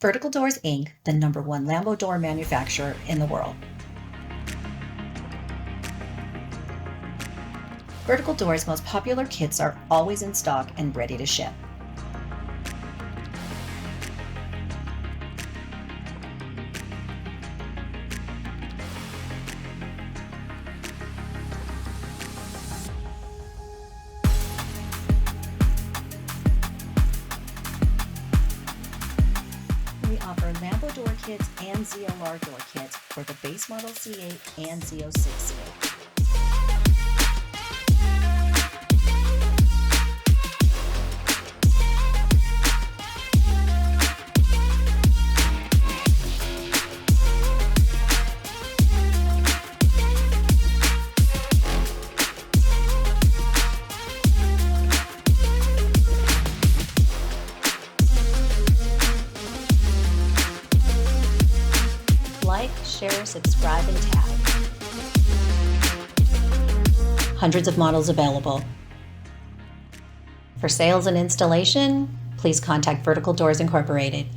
Vertical Doors, Inc., the #1 Lambo door manufacturer in the world. Vertical Doors' most popular kits are always in stock and ready to ship. We offer Lambo door kits and ZLR door kits for the base model C8 and Z06 C8. Like, share, subscribe, and tag. Hundreds of models available. For sales and installation, please contact Vertical Doors Incorporated.